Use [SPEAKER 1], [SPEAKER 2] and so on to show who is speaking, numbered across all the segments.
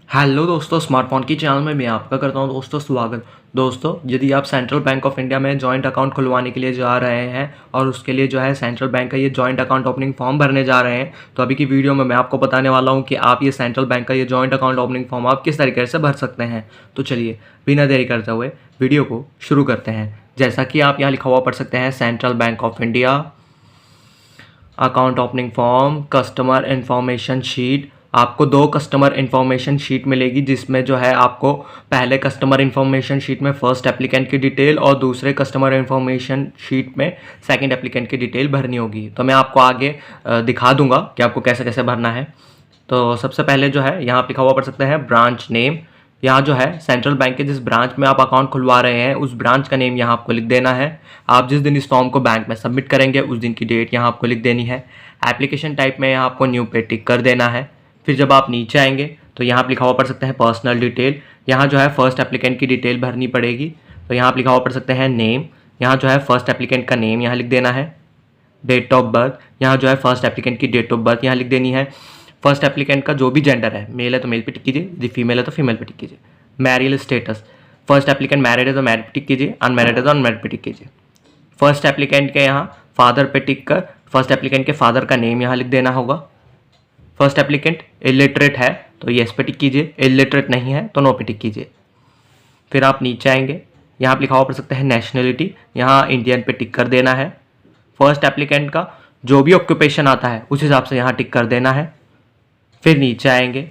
[SPEAKER 1] Hello दोस्तों, smartphone की channel में मैं आपका करता हूं दोस्तों स्वागत। दोस्तों, यदि आप सेंट्रल बैंक ऑफ इंडिया में जॉइंट अकाउंट खुलवाने के लिए जा रहे हैं और उसके लिए जो है सेंट्रल बैंक का ये जॉइंट अकाउंट ओपनिंग फॉर्म भरने जा रहे हैं, तो अभी की वीडियो में मैं आपको बताने वाला हूं कि आप ये सेंट्रल बैंक का ये जॉइंट अकाउंट ओपनिंग फॉर्म आप किस तरीके से भर सकते हैं। तो चलिए बिना देरी करते हुए वीडियो को शुरू करते हैं। जैसा कि आप यहाँ लिखा हुआ पढ़ सकते हैं, central bank of India account opening form customer information sheet. आपको दो कस्टमर इन्फॉर्मेशन शीट मिलेगी, जिसमें जो है आपको पहले कस्टमर इन्फॉर्मेशन शीट में फर्स्ट एप्लीकेंट की डिटेल और दूसरे कस्टमर इन्फॉर्मेशन शीट में सेकंड एप्लीकेंट की डिटेल भरनी होगी। तो मैं आपको आगे दिखा दूंगा कि आपको कैसे कैसे भरना है। तो सबसे पहले जो है यहाँ लिखा हुआ पढ़ सकते हैं ब्रांच नेम। यहाँ जो है सेंट्रल बैंक के जिस ब्रांच में आप अकाउंट खुलवा रहे हैं उस ब्रांच का नेम यहाँ आपको लिख देना है। आप जिस दिन इस फॉर्म को बैंक में सबमिट करेंगे उस दिन की डेट यहाँ आपको लिख देनी है। एप्लीकेशन टाइप में यहाँ आपको न्यू पे टिक कर देना है। फिर जब आप नीचे आएंगे तो यहाँ आप लिखा हुआ पढ़ सकते हैं पर्सनल डिटेल। यहाँ जो है फर्स्ट एप्लीकेंट की डिटेल भरनी पड़ेगी। तो यहाँ आप लिखा हुआ पढ़ सकते हैं नेम। यहाँ जो है फर्स्ट एप्लीकेंट का नेम यहाँ लिख देना है। डेट ऑफ बर्थ, यहाँ जो है फर्स्ट एप्लीकेंट की डेट ऑफ बर्थ यहाँ लिख देनी है। फर्स्ट एप्लीकेंट का जो भी जेंडर है, मेल है तो मेल पे टिक कीजिए, यदि फीमेल है तो फीमेल पे टिक कीजिए। Meryl status, first applicant married है तो मैरिड पे टिक कीजिए, अनमैरिड है तो अनमैरिड पे टिक कीजिए। फर्स्ट एप्लीकेंट के यहाँ फादर पे टिक कर फर्स्ट एप्लीकेंट के फादर का नेम यहाँ लिख देना होगा। फर्स्ट एप्लीकेंट इलिटरेट है तो येस पे टिक कीजिए, इलिटरेट नहीं है तो नो पे टिक कीजिए। फिर आप नीचे आएंगे, यहाँ आप लिखा हुआ पढ़ सकते हैं नेशनलिटी, यहाँ इंडियन पे टिक कर देना है। फर्स्ट एप्लीकेंट का जो भी ऑक्यूपेशन आता है उस हिसाब से यहाँ टिक कर देना है। फिर नीचे आएंगे,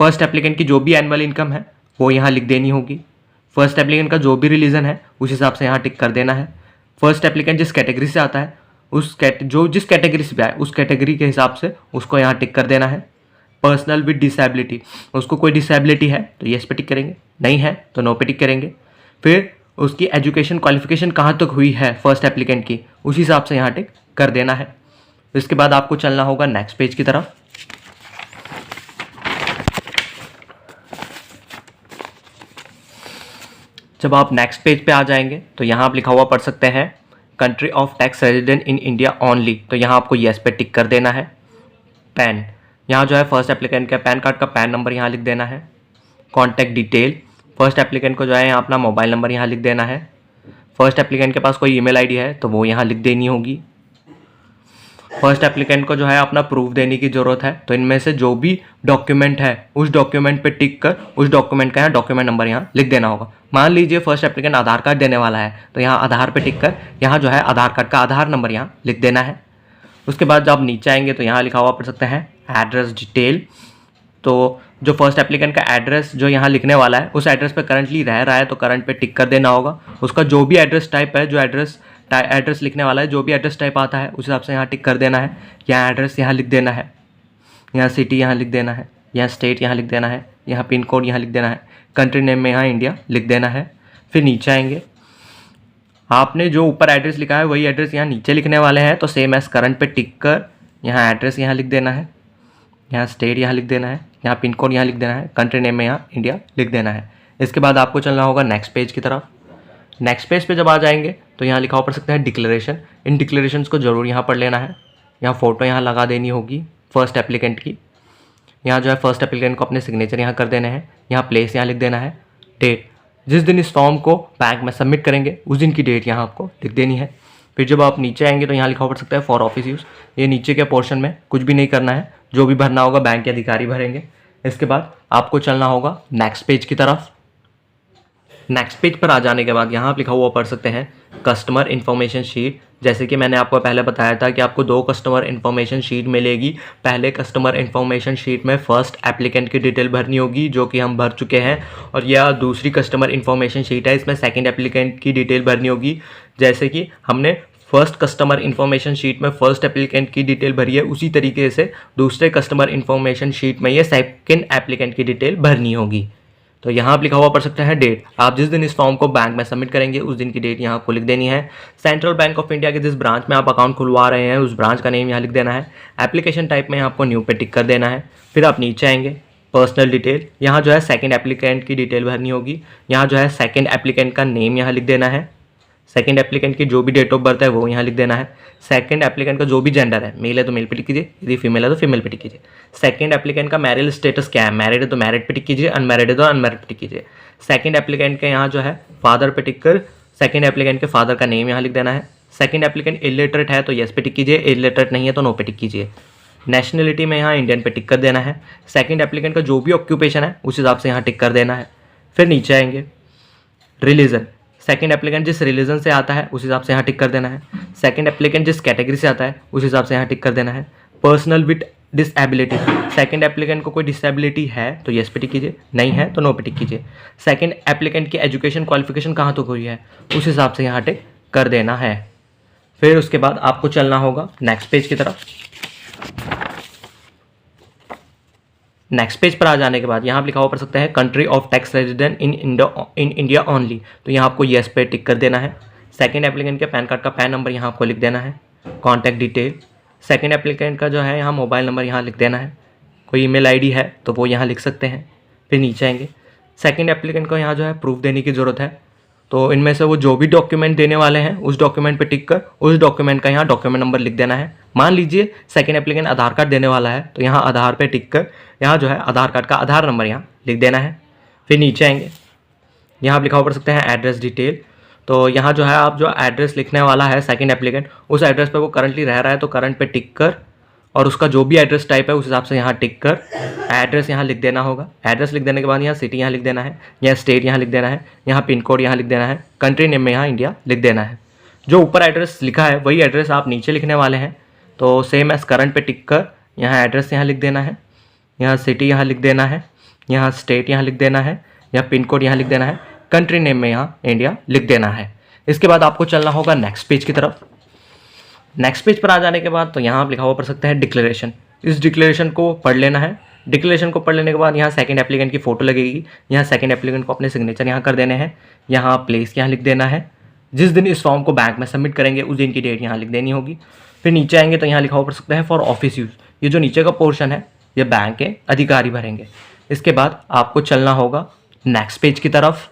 [SPEAKER 1] फर्स्ट एप्लीकेंट की जो भी एनुअल इनकम है वो यहाँ लिख देनी होगी। फर्स्ट एप्लीकेंट का जो भी रिलीजन है उस हिसाब से यहाँ टिक कर देना है। फर्स्ट एप्लीकेंट जिस कैटेगरी से आता है जिस कैटेगरी से भी आए उस कैटेगरी के हिसाब से उसको यहाँ टिक कर देना है। पर्सनल विद डिसेबिलिटी, उसको कोई डिसेबिलिटी है तो येस पे टिक करेंगे, नहीं है तो नो पे टिक करेंगे। फिर उसकी एजुकेशन क्वालिफिकेशन कहाँ तक हुई है फर्स्ट एप्लीकेंट की, उस हिसाब से यहाँ टिक कर देना है। इसके बाद आपको चलना होगा नेक्स्ट पेज की तरफ। जब आप नेक्स्ट पेज पे आ जाएंगे तो यहाँ आप लिखा हुआ पढ़ सकते हैं country of tax resident in India only, तो यहाँ आपको येस पे टिक कर देना है। पैन, यहाँ जो है फर्स्ट एप्लीकेंट का पैन कार्ड का पैन नंबर यहाँ लिख देना है। कॉन्टैक्ट डिटेल, फर्स्ट एप्लीकेंट को जो है यहाँ अपना मोबाइल नंबर यहाँ लिख देना है। फर्स्ट एप्लीकेंट के पास कोई ईमेल आईडी है तो वो यहाँ लिख देनी होगी। फर्स्ट एप्लीकेंट को जो है अपना प्रूफ देने की ज़रूरत है, तो इनमें से जो भी डॉक्यूमेंट है उस डॉक्यूमेंट पे टिक कर उस डॉक्यूमेंट का यहाँ डॉक्यूमेंट नंबर यहाँ लिख देना होगा। मान लीजिए फर्स्ट एप्लीकेंट आधार कार्ड देने वाला है तो यहाँ आधार पे टिक कर यहाँ जो है आधार कार्ड का आधार नंबर यहाँ लिख देना है। उसके बाद जब आप नीचे आएंगे तो यहाँ लिखा हुआ पढ़ सकते हैं एड्रेस डिटेल। तो जो फर्स्ट एप्लीकेंट का एड्रेस जो यहाँ लिखने वाला है उस एड्रेस पे करंटली रह रहा है तो करंट पे टिक कर देना होगा। उसका जो भी एड्रेस टाइप है, जो एड्रेस लिखने वाला है, जो भी एड्रेस टाइप आता है उस हिसाब से यहाँ टिक कर देना है। यहाँ एड्रेस यहाँ लिख देना है, यहाँ सिटी यहाँ लिख देना है, यहाँ स्टेट यहाँ लिख देना है, यहाँ पिन कोड यहाँ लिख देना है, कंट्री नेम में यहाँ इंडिया लिख देना है। फिर नीचे आएंगे, आपने जो ऊपर एड्रेस लिखा है वही एड्रेस यहाँ नीचे लिखने वाले हैं, तो सेम एज करंट पे टिक कर यहाँ एड्रेस यहाँ लिख देना है, यहाँ स्टेट यहाँ लिख देना है, यहाँ पिन कोड यहाँ लिख देना है, कंट्री नेम में यहाँ इंडिया लिख देना है। इसके बाद आपको चलना होगा नेक्स्ट पेज की तरफ। नेक्स्ट पेज पे जब आ जाएंगे तो यहाँ लिखा हुआ पढ़ सकते हैं डिक्लेरेशन। इन डिक्लेरेशंस को जरूर यहाँ पढ़ लेना है। यहाँ फ़ोटो यहाँ लगा देनी होगी फर्स्ट एप्लीकेंट की। यहाँ जो है फर्स्ट एप्लीकेंट को अपने सिग्नेचर यहाँ कर देने हैं। यहाँ प्लेस यहाँ लिख देना है। डेट, जिस दिन इस फॉर्म को बैंक में सबमिट करेंगे उस दिन की डेट यहाँ आपको लिख देनी है। फिर जब आप नीचे आएंगे तो यहाँ लिखा हुआ पढ़ सकता है फॉर ऑफिस यूज़। ये नीचे के पोर्शन में कुछ भी नहीं करना है, जो भी भरना होगा बैंक के अधिकारी भरेंगे। इसके बाद आपको चलना होगा नेक्स्ट पेज की तरफ। नेक्स्ट पेज पर आ जाने के बाद यहाँ आप लिखा हुआ पढ़ सकते हैं कस्टमर इन्फॉर्मेशन शीट। जैसे कि मैंने आपको पहले बताया था कि आपको दो कस्टमर इन्फॉर्मेशन शीट मिलेगी। पहले कस्टमर इन्फॉर्मेशन शीट में फर्स्ट एप्लीकेंट की डिटेल भरनी होगी, जो कि हम भर चुके हैं, और यह दूसरी कस्टमर इन्फॉर्मेशन शीट है, इसमें सेकंड एप्लीकेंट की डिटेल भरनी होगी। जैसे कि हमने फर्स्ट कस्टमर इन्फॉर्मेशन शीट में फर्स्ट एप्लीकेंट की डिटेल भरी है, उसी तरीके से दूसरे कस्टमर इन्फॉर्मेशन शीट में ये सेकंड एप्लीकेंट की डिटेल भरनी होगी। तो यहाँ आप लिखा हुआ पढ़ सकते हैं डेट, आप जिस दिन इस फॉर्म को बैंक में सबमिट करेंगे उस दिन की डेट यहाँ आपको लिख देनी है। सेंट्रल बैंक ऑफ इंडिया के जिस ब्रांच में आप अकाउंट खुलवा रहे हैं उस ब्रांच का नेम यहाँ लिख देना है। एप्लीकेशन टाइप में आपको न्यू पे टिक कर देना है। फिर आप नीचे आएंगे, पर्सनल डिटेल, यहाँ जो है सेकंड एप्लीकेंट की डिटेल भरनी होगी। यहाँ जो है सेकंड एप्लीकेंट का नेम यहाँ लिख देना है। सेकंड एप्लीकेंट की जो भी डेट ऑफ बर्थ है वो यहाँ लिख देना है। सेकंड एप्लीकेंट का जो भी जेंडर है, मेल है तो मेल पे टिक कीजिए, यदि फीमेल है तो फीमेल पे टिक कीजिए। सेकंड एप्लीकेंट का मैरिज स्टेटस क्या है, मैरिड है तो मैरिड पे टिक कीजिए, अनमैरिड है तो अनमैरिड पे टिक कीजिए। सेकंड एप्लीकेंट के यहाँ जो है फादर पे टिक कर सेकंड एप्लीकेंट के फादर का नेम यहाँ लिख देना है। सेकंड एप्लीकेंट इलिटरेट है तो येस पे टिक कीजिए, इलिटरेट नहीं है तो नो पे टिक कीजिए। नेशनलिटी में यहाँ इंडियन पे टिक कर देना है। सेकंड एप्लीकेंट का जो भी ऑक्यूपेशन है उस हिसाब से यहाँ टिक कर देना है। फिर नीचे आएंगे, रिलीजन, सेकंड एप्लीकेंट जिस रिलीजन से आता है उस हिसाब से यहाँ टिक कर देना है। सेकंड एप्लीकेंट जिस कैटेगरी से आता है उस हिसाब से यहाँ टिक कर देना है। Personal with disability, second applicant को कोई डिसेबिलिटी है तो येस पे टिक कीजिए, नहीं है तो नो पे टिक कीजिए। सेकंड एप्लीकेंट की एजुकेशन क्वालिफिकेशन कहाँ तक हुई है उस हिसाब से यहाँ टिक कर देना है। फिर उसके बाद आपको चलना होगा नेक्स्ट पेज की तरफ। नेक्स्ट पेज पर आ जाने के बाद यहाँ लिखा हुआ पढ़ सकते हैं country of tax resident in India only, तो यहाँ आपको येस पे टिक कर देना है। सेकंड एप्लीकेंट के पैन कार्ड का पैन नंबर यहाँ आपको लिख देना है। कॉन्टैक्ट डिटेल, सेकंड एप्लीकेंट का जो है यहाँ मोबाइल नंबर यहाँ लिख देना है। कोई ईमेल आईडी है तो वो यहाँ लिख सकते हैं। फिर नीचे आएंगे, सेकंड एप्लीकेंट को यहाँ जो है प्रूफ देने की ज़रूरत है, तो इनमें से वो जो भी डॉक्यूमेंट देने वाले हैं उस डॉक्यूमेंट पे टिक कर उस डॉक्यूमेंट का यहाँ डॉक्यूमेंट नंबर लिख देना है। मान लीजिए सेकंड एप्लीकेंट आधार कार्ड देने वाला है तो यहाँ आधार पे टिक कर यहाँ जो है आधार कार्ड का आधार नंबर यहाँ लिख देना है। फिर नीचे आएंगे, यहाँ आप लिखा हुआ पढ़ सकते हैं एड्रेस डिटेल, तो यहाँ जो है आप जो एड्रेस लिखने वाला है सेकंड एप्लीकेंट उस एड्रेस पे वो करंटली रह रहा है तो करंट पे टिक कर और उसका जो भी एड्रेस टाइप है उस हिसाब से यहाँ टिक कर एड्रेस यहाँ लिख देना होगा। एड्रेस लिख देने के बाद यहाँ सिटी यहाँ लिख देना है, यहाँ स्टेट यहाँ लिख देना है, यहाँ पिन कोड यहाँ लिख देना है, कंट्री नेम में यहाँ इंडिया लिख देना है। जो ऊपर एड्रेस लिखा है वही एड्रेस आप नीचे लिखने वाले हैं, तो सेम एज करंट पे टिक कर यहाँ एड्रेस यहाँ लिख देना है, यहाँ सिटी यहाँ लिख देना है, यहाँ स्टेट यहाँ लिख देना है, यहाँ पिन कोड यहाँ लिख देना है, कंट्री नेम में यहाँ इंडिया लिख देना है। इसके बाद आपको चलना होगा नेक्स्ट पेज की तरफ। नेक्स्ट पेज पर आ जाने के बाद तो यहाँ आप लिखा हुआ पढ़ सकते हैं डिक्लेरेशन, इस डिक्लेरेशन को पढ़ लेना है। डिक्लेरेशन को पढ़ लेने के बाद यहाँ सेकंड एप्लीकेंट की फ़ोटो लगेगी, यहाँ सेकंड एप्लीकेंट को अपने सिग्नेचर यहाँ कर देने हैं, यहाँ प्लेस यहाँ लिख देना है, जिस दिन इस फॉर्म को बैंक में सबमिट करेंगे उस दिन की डेट यहाँ लिख देनी होगी। फिर नीचे आएंगे तो यहाँ लिखा हुआ पढ़ सकते हैं फॉर ऑफिस यूज़, ये जो नीचे का पोर्शन है ये बैंक के अधिकारी भरेंगे। इसके बाद आपको चलना होगा नेक्स्ट पेज की तरफ।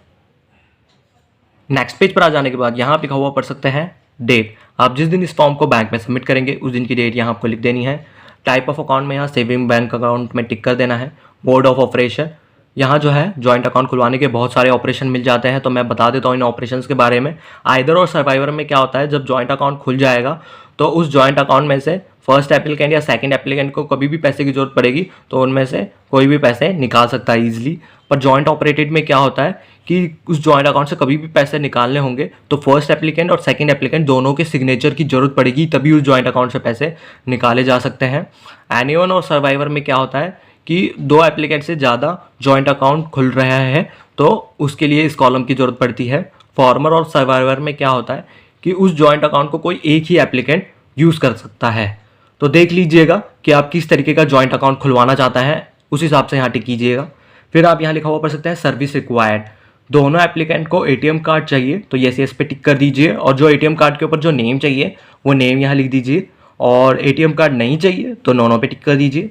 [SPEAKER 1] नेक्स्ट पेज पर आ जाने के बाद यहाँ लिखा हुआ पढ़ सकते हैं डेट, आप जिस दिन इस फॉर्म को बैंक में सबमिट करेंगे उस दिन की डेट यहाँ आपको लिख देनी है। टाइप ऑफ अकाउंट में यहाँ सेविंग बैंक अकाउंट में टिक कर देना है। मोड ऑफ ऑपरेशन, यहाँ जो है जॉइंट अकाउंट खुलवाने के बहुत सारे ऑपरेशन मिल जाते हैं, तो मैं बता देता हूँ इन ऑपरेशंस के बारे में। आइदर और सर्वाइवर में क्या होता है, जब जॉइंट अकाउंट खुल जाएगा तो उस जॉइंट अकाउंट में से फर्स्ट एप्लीकेंट या सेकंड एप्लीकेंट को कभी भी पैसे की जरूरत पड़ेगी तो उनमें से कोई भी पैसे निकाल सकता है ईजिली। पर जॉइंट ऑपरेटेड में क्या होता है कि उस जॉइंट अकाउंट से कभी भी पैसे निकालने होंगे तो फर्स्ट एप्लीकेंट और सेकंड एप्लीकेंट दोनों के सिग्नेचर की जरूरत पड़ेगी, तभी उस जॉइंट अकाउंट से पैसे निकाले जा सकते हैं। एनीवन और सर्वाइवर में क्या होता है कि दो एप्लीकेंट से ज़्यादा जॉइंट अकाउंट खुल रहा है तो उसके लिए इस कॉलम की ज़रूरत पड़ती है। फॉर्मर और सर्वाइवर में क्या होता है कि उस जॉइंट अकाउंट को कोई एक ही एप्लीकेंट यूज़ कर सकता है। तो देख लीजिएगा कि आप किस तरीके का जॉइंट अकाउंट खुलवाना चाहता है, उस हिसाब से यहाँ टिक कीजिएगा। फिर आप यहाँ लिखा हुआ पढ़ सकते हैं सर्विस रिक्वायर्ड, दोनों एप्लीकेंट को एटीएम कार्ड चाहिए तो येस पे टिक कर दीजिए, और जो एटीएम कार्ड के ऊपर जो नेम चाहिए वो नेम यहाँ लिख दीजिए, और एटीएम कार्ड नहीं चाहिए तो नो पे टिक कर दीजिए।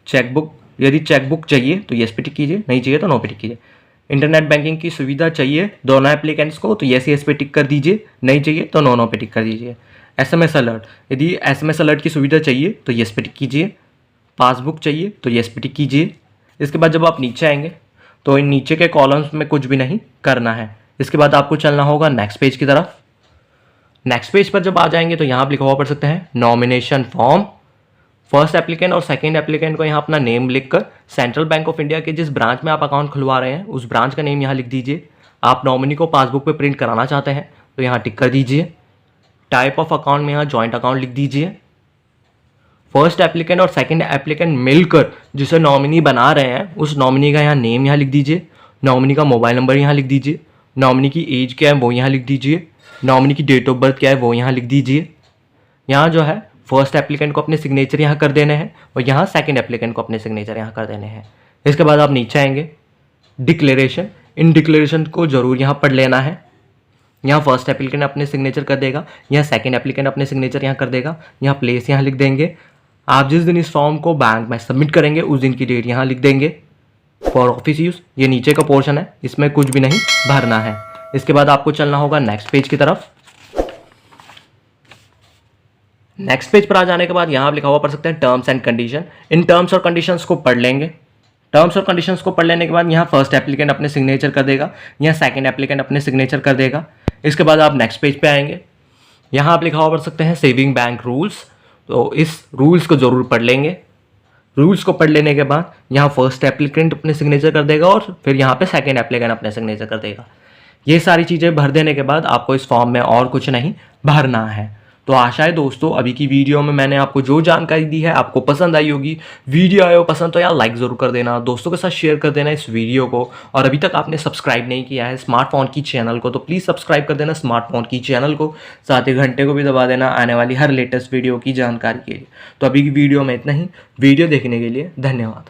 [SPEAKER 1] चेकबुक, यदि चेकबुक चाहिए तो येस पे टिक कीजिए, नहीं चाहिए तो नो पे टिक कीजिए। इंटरनेट बैंकिंग की सुविधा चाहिए दोनों एप्लीकेंट्स को तो येस पे टिक कर दीजिए, नहीं चाहिए तो नो पे टिक कर दीजिए। SMS अलर्ट, यदि SMS अलर्ट की सुविधा चाहिए तो येस पे टिक कीजिए। पासबुक चाहिए तो येस पे टिक कीजिए। इसके बाद जब आप नीचे आएंगे तो इन नीचे के कॉलम्स में कुछ भी नहीं करना है। इसके बाद आपको चलना होगा नेक्स्ट पेज की तरफ। नेक्स्ट पेज पर जब आ जाएंगे तो यहाँ आप लिखा हुआ पढ़ सकते हैं नॉमिनेशन फॉर्म। फर्स्ट एप्लीकेंट और सेकंड एप्लीकेंट को यहाँ अपना नेम लिखकर सेंट्रल बैंक ऑफ इंडिया के जिस ब्रांच में आप अकाउंट खुलवा रहे हैं उस ब्रांच का नेम यहाँ लिख दीजिए। आप नॉमिनी को पासबुक पे प्रिंट कराना चाहते हैं तो यहाँ टिक कर दीजिए। टाइप ऑफ अकाउंट में यहाँ जॉइंट अकाउंट लिख दीजिए। फर्स्ट एप्लीकेंट और सेकंड एप्लीकेंट मिलकर जिसे नॉमिनी बना रहे हैं उस नॉमिनी का यहाँ नेम यहाँ लिख दीजिए। नॉमिनी का मोबाइल नंबर यहाँ लिख दीजिए। नॉमिनी की एज क्या है वो यहाँ लिख दीजिए। नॉमिनी की डेट ऑफ बर्थ क्या है वो यहाँ लिख दीजिए। यहाँ जो है फर्स्ट एप्लीकेंट को अपने सिग्नेचर यहाँ कर देने हैं और यहाँ सेकंड एप्लीकेंट को अपने सिग्नेचर यहाँ कर देने हैं। इसके बाद आप नीचे आएंगे, डिक्लेरेशन, इन डिक्लेरेशन को जरूर यहाँ पढ़ लेना है। यहाँ फर्स्ट एप्लीकेंट अपने सिग्नेचर कर देगा, यहाँ सेकंड एप्लीकेंट अपने सिग्नेचर यहाँ कर देगा, यहाँ प्लेस यहाँ लिख देंगे। आप जिस दिन इस फॉर्म को बैंक में सबमिट करेंगे उस दिन की डेट यहाँ लिख देंगे। फॉर ऑफिस यूज़, ये नीचे का पोर्शन है, इसमें कुछ भी नहीं भरना है। इसके बाद आपको चलना होगा नेक्स्ट पेज की तरफ। नेक्स्ट पेज पर आ जाने के बाद यहाँ आप लिखा हुआ पढ़ सकते हैं terms and condition. In terms और कंडीशंस को पढ़ लेंगे। टर्म्स और कंडीशंस को पढ़ लेने के बाद यहाँ फर्स्ट एप्लीकेंट अपने सिग्नेचर कर देगा, यहाँ सेकंड एप्लीकेंट अपने सिग्नेचर कर देगा। इसके बाद आप नेक्स्ट पेज पे आएंगे, यहाँ आप लिखा हुआ पढ़ सकते हैं सेविंग बैंक रूल्स। तो इस रूल्स को जरूर पढ़ लेंगे। रूल्स को पढ़ लेने के बाद यहाँ फर्स्ट एप्लीकेंट अपने सिग्नेचर कर देगा और फिर यहाँ पे सेकंड एप्लीकेंट अपने सिग्नेचर कर देगा। ये सारी चीज़ें भर देने के बाद आपको इस फॉर्म में और कुछ नहीं भरना है। तो आशा है दोस्तों अभी की वीडियो में मैंने आपको जो जानकारी दी है आपको पसंद आई होगी। वीडियो आए हो पसंद तो यार लाइक ज़रूर कर देना, दोस्तों के साथ शेयर कर देना इस वीडियो को। और अभी तक आपने सब्सक्राइब नहीं किया है स्मार्टफोन की चैनल को तो प्लीज़ सब्सक्राइब कर देना स्मार्टफोन की चैनल को, साथ ही घंटे को भी दबा देना आने वाली हर लेटेस्ट वीडियो की जानकारी के लिए। तो अभी की वीडियो में इतना ही। वीडियो देखने के लिए धन्यवाद।